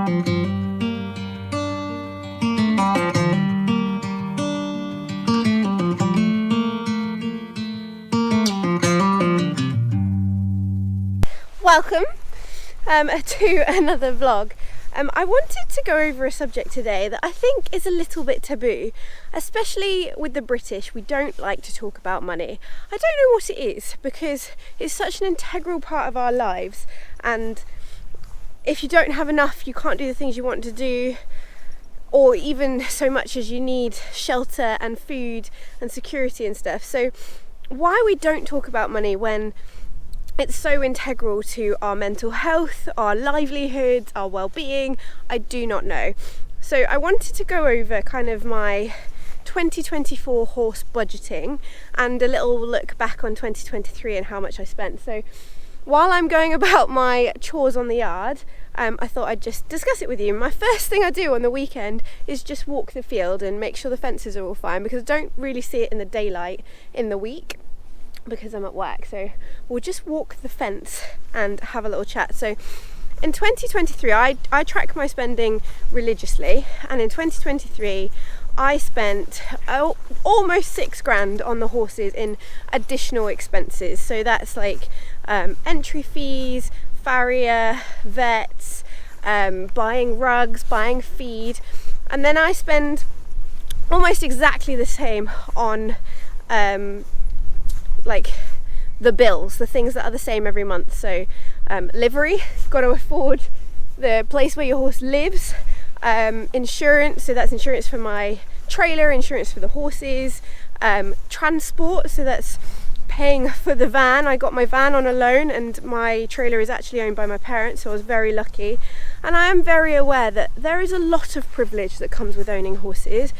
Welcome to another vlog. I wanted to go over a subject today that I think is a little bit taboo, especially with the British. We don't like to talk about money. I don't know what it is, because it's such an integral part of our lives, and if you don't have enough, you can't do the things you want to do, or even so much as you need shelter and food and security and stuff. So why we don't talk about money when it's so integral to our mental health, our livelihoods, our well-being, I do not know. So I wanted to go over kind of my 2024 horse budgeting and a little look back on 2023 and how much I spent. So while I'm going about my chores on the yard, I thought I'd just discuss it with you. My first thing I do on the weekend is just walk the field and make sure the fences are all fine, because I don't really see it in the daylight in the week because I'm at work. So we'll just walk the fence and have a little chat. So in 2023 I track my spending religiously, and in 2023 I spent almost £6,000 on the horses in additional expenses. So that's like entry fees, farrier, vets, buying rugs, buying feed, and then I spend almost exactly the same on like the bills, the things that are the same every month. So livery, got to afford the place where your horse lives, insurance, so that's insurance for my trailer, insurance for the horses, transport, so that's paying for the van. I got my van on a loan, and my trailer is actually owned by my parents, so I was very lucky. And I am very aware that there is a lot of privilege that comes with owning horses,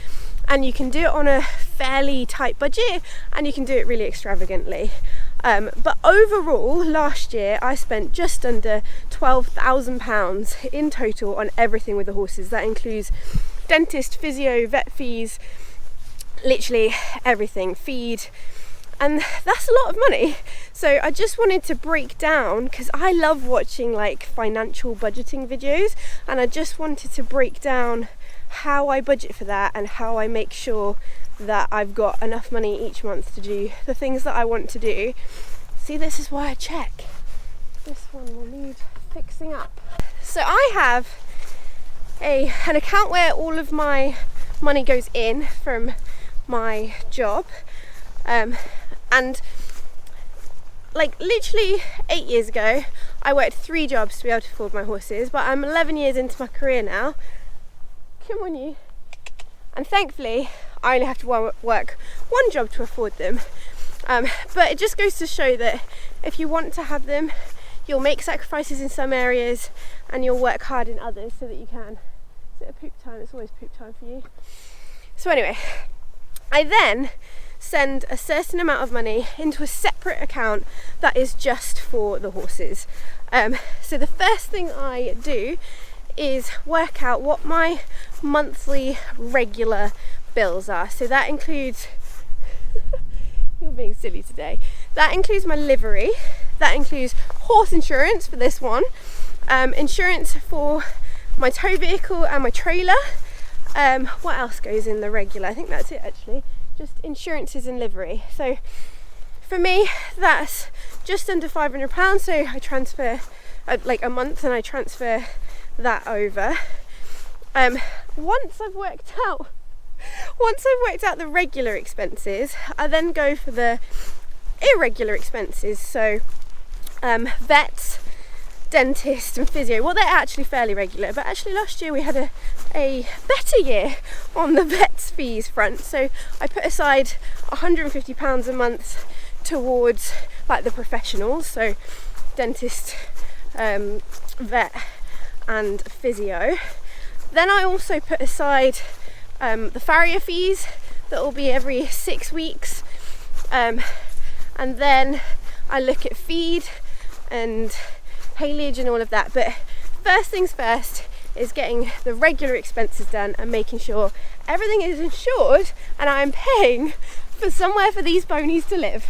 and you can do it on a fairly tight budget, and you can do it really extravagantly. But overall, last year I spent just under £12,000 in total on everything with the horses. That includes dentist, physio, vet fees, literally everything, feed, and that's a lot of money. So I just wanted to break down, because I love watching like financial budgeting videos, and I just wanted to break down how I budget for that and how I make sure that I've got enough money each month to do the things that I want to do. See, this is why I check. This one will need fixing up. So I have an account where all of my money goes in from my job, and like literally 8 years ago I worked 3 jobs to be able to afford my horses, but I'm 11 years into my career now. Come on, you. And thankfully I only have to work 1 job to afford them, but it just goes to show that if you want to have them, you'll make sacrifices in some areas and you'll work hard in others so that you can. Is it a poop time? It's always poop time for you. So anyway, I then send a certain amount of money into a separate account that is just for the horses. So the first thing I do is work out what my monthly regular bills are. So that includes you're being silly today. That includes my livery, that includes horse insurance for this one, insurance for my tow vehicle and my trailer. What else goes in the regular? I think that's it actually, just insurances and livery. So for me that's just under £500, so I transfer like a month, and I transfer that over. Once I've worked out the regular expenses, I then go for the irregular expenses. So vets, dentist and physio, well, they're actually fairly regular, but actually last year we had a better year on the vets fees front. So I put aside £150 a month towards like the professionals, so dentist, vet and physio. Then I also put aside the farrier fees that will be every 6 weeks, and then I look at feed and haylage and all of that. But first things first is getting the regular expenses done and making sure everything is insured and I'm paying for somewhere for these ponies to live.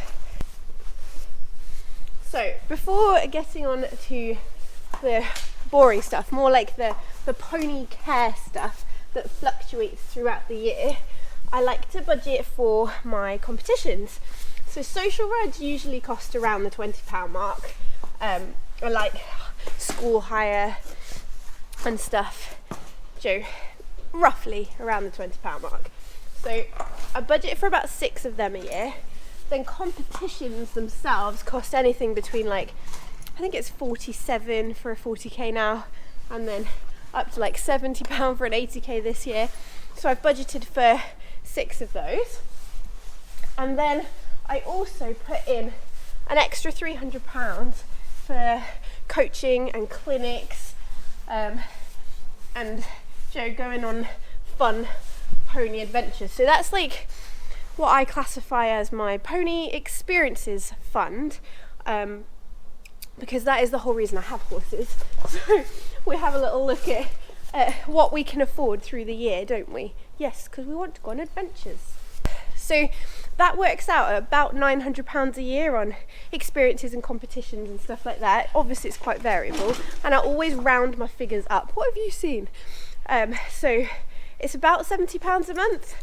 So before getting on to the boring stuff, more like the pony care stuff that fluctuates throughout the year, I like to budget for my competitions. So social rides usually cost around the £20 mark. I like school hire and stuff, roughly around the £20 mark. So I budget for about 6 of them a year. Then competitions themselves cost anything between I think it's 47 for a 40k now, and then up to £70 for an 80k this year. So I've budgeted for 6 of those. And then I also put in an extra £300 for coaching and clinics, and going on fun pony adventures. So that's what I classify as my pony experiences fund, because that is the whole reason I have horses. So we have a little look at what we can afford through the year, don't we? Yes, because we want to go on adventures. So that works out at about £900 a year on experiences and competitions and stuff like that. Obviously it's quite variable, and I always round my figures up. What have you seen? So it's about £70 a month.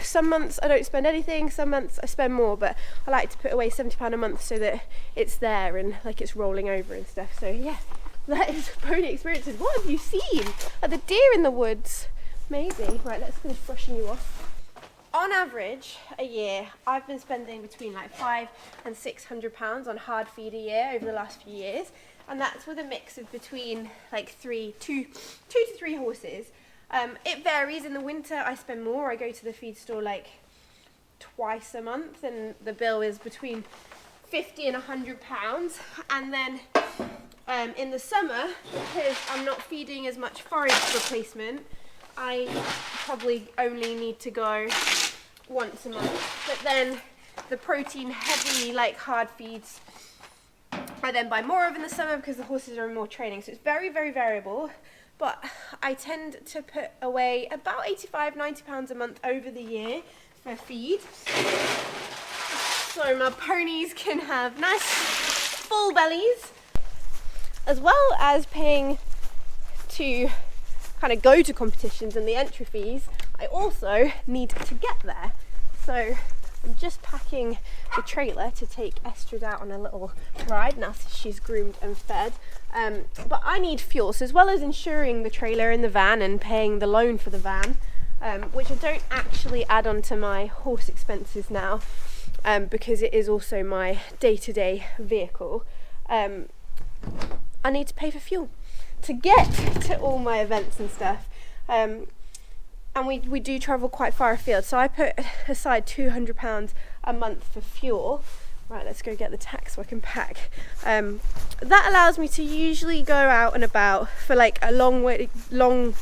Some months I don't spend anything, some months I spend more, but I like to put away £70 a month so that it's there and it's rolling over and stuff. So yeah, that is pony experiences. What have you seen? Are the deer in the woods? Maybe. Right, let's finish brushing you off. On average, a year, I've been spending between £500 and £600 on hard feed a year over the last few years, and that's with a mix of between two to three horses. It varies. In the winter I spend more. I go to the feed store twice a month, and the bill is between £50 and £100. And then in the summer, because I'm not feeding as much forage replacement, I probably only need to go once a month. But then the protein heavy hard feeds I then buy more of in the summer because the horses are in more training. So it's very, very variable. But I tend to put away about £85–90 a month over the year for feed, so my ponies can have nice full bellies, as well as paying to kind of go to competitions and the entry fees. I also need to get there, so I'm just packing the trailer to take Estrid out on a little ride now that she's groomed and fed. But I need fuel, so as well as insuring the trailer and the van and paying the loan for the van, which I don't actually add on to my horse expenses now, because it is also my day-to-day vehicle, I need to pay for fuel to get to all my events and stuff. And we do travel quite far afield, so I put aside £200 a month for fuel. Right, let's go get the tax so I can pack. That allows me to usually go out and about for a long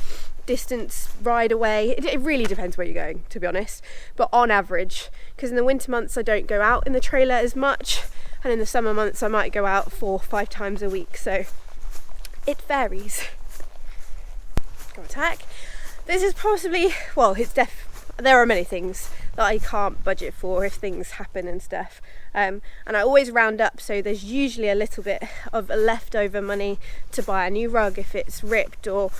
distance ride away. It really depends where you're going, to be honest, but on average, because in the winter months I don't go out in the trailer as much, and in the summer months I might go out 4 or 5 times a week, so it varies. Go attack. This is possibly, there are many things that I can't budget for if things happen and stuff. And I always round up, so there's usually a little bit of leftover money to buy a new rug if it's ripped, or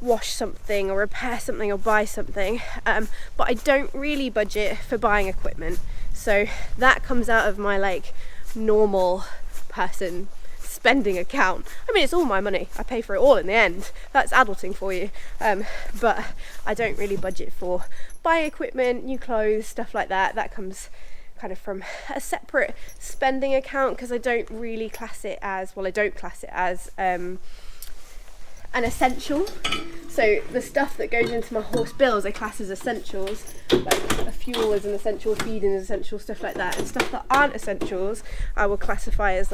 wash something, or repair something, or buy something. But I don't really budget for buying equipment. So that comes out of my normal person spending account. I mean, it's all my money. I pay for it all in the end. That's adulting for you. But I don't really budget for buying equipment, new clothes, stuff like that. That comes kind of from a separate spending account, because I don't really class it as, an essential. So the stuff that goes into my horse bills I class as essentials, a fuel is an essential, feeding is essential, stuff like that. And stuff that aren't essentials I will classify as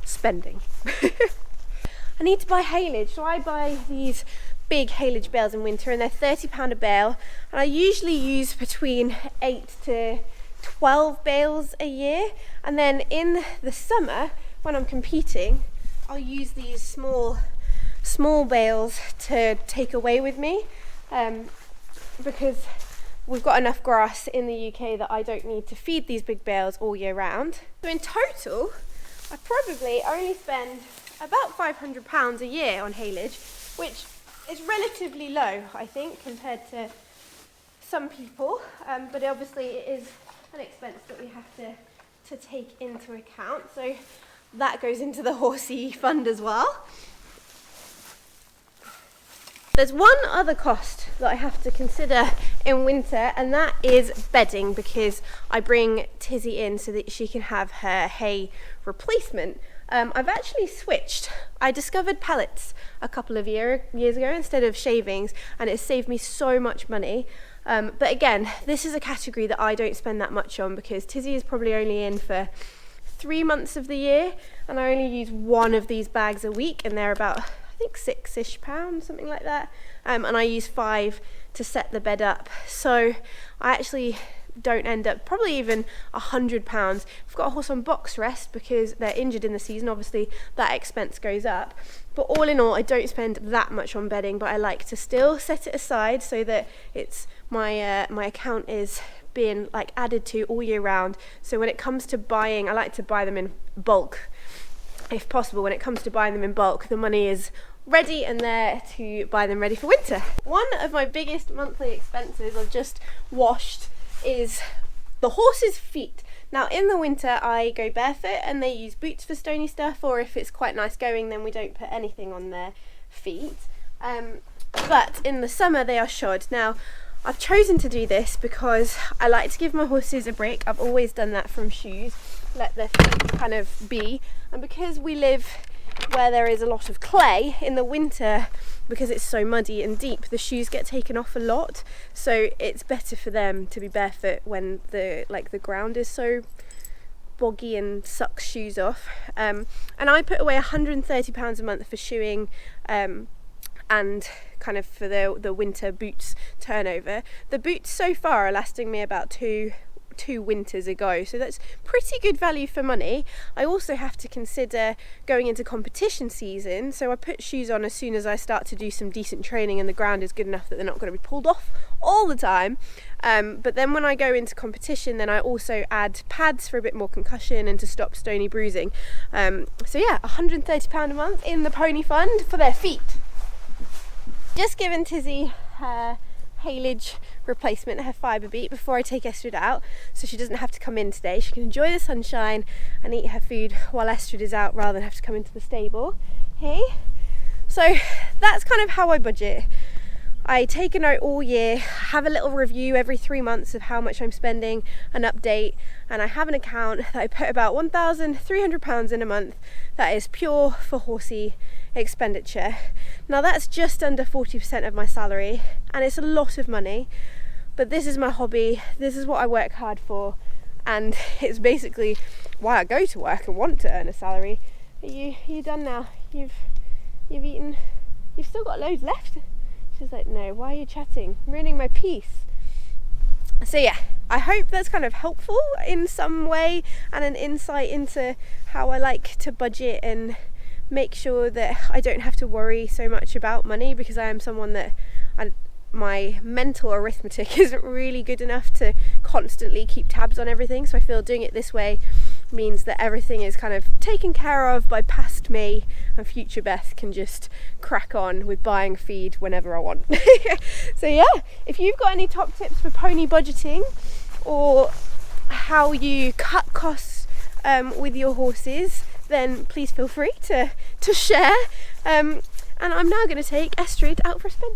spending. I need to buy haylage, so I buy these big haylage bales in winter, and they're £30 a bale, and I usually use between 8 to 12 bales a year. And then in the summer when I'm competing, I'll use these small bales to take away with me, because we've got enough grass in the UK that I don't need to feed these big bales all year round. So in total I probably only spend about £500 a year on haylage, which is relatively low, I think, compared to some people, but obviously it is an expense that we have to take into account, so that goes into the horsey fund as well. There's one other cost that I have to consider in winter, and that is bedding, because I bring Tizzy in so that she can have her hay replacement. I've actually switched. I discovered pellets a couple of years ago instead of shavings, and it saved me so much money. But again, this is a category that I don't spend that much on, because Tizzy is probably only in for 3 months of the year, and I only use one of these bags a week, and they're about, I think, £6-ish, something like that. And I use 5 to set the bed up. So I actually don't end up probably even £100. I've got a horse on box rest because they're injured in the season. Obviously that expense goes up. But all in all, I don't spend that much on bedding, but I like to still set it aside so that it's my account is being like added to all year round. So when it comes to buying, I like to buy them in bulk if possible. When it comes to buying them in bulk, the money is ready and there to buy them ready for winter. One of my biggest monthly expenses I've just washed is the horse's feet. Now in the winter I go barefoot and they use boots for stony stuff, or if it's quite nice going then we don't put anything on their feet. But in the summer they are shod. Now I've chosen to do this because I like to give my horses a break. I've always done that from shoes, let their feet kind of be, and because we live where there is a lot of clay in the winter, because it's so muddy and deep, the shoes get taken off a lot, so it's better for them to be barefoot when the ground is so boggy and sucks shoes off. And I put away £130 a month for shoeing and kind of for the winter boots turnover. The boots so far are lasting me about two winters ago, so that's pretty good value for money. I also have to consider going into competition season, so I put shoes on as soon as I start to do some decent training and the ground is good enough that they're not going to be pulled off all the time. But then when I go into competition, then I also add pads for a bit more concussion and to stop stony bruising. So yeah, £130 a month in the pony fund for their feet. Just given Tizzy her haylage replacement, her fibre beat, before I take Estrid out, so she doesn't have to come in today. She can enjoy the sunshine and eat her food while Estrid is out rather than have to come into the stable. Hey, so that's kind of how I budget. I take a note all year, have a little review every 3 months of how much I'm spending, an update, and I have an account that I put about £1,300 in a month that is pure for horsey expenditure. Now that's just under 40% of my salary, and it's a lot of money, but this is my hobby, this is what I work hard for, and it's basically why I go to work and want to earn a salary. Are you done now? You've eaten? You've still got loads left? She's like, no, why are you chatting? I'm ruining my peace. So yeah, I hope that's kind of helpful in some way and an insight into how I like to budget and make sure that I don't have to worry so much about money, because I am someone that my mental arithmetic isn't really good enough to constantly keep tabs on everything, so I feel doing it this way means that everything is kind of taken care of by past me, and future Beth can just crack on with buying feed whenever I want. So yeah, if you've got any top tips for pony budgeting or how you cut costs with your horses, then please feel free to share. And I'm now going to take Estrid out for a spin.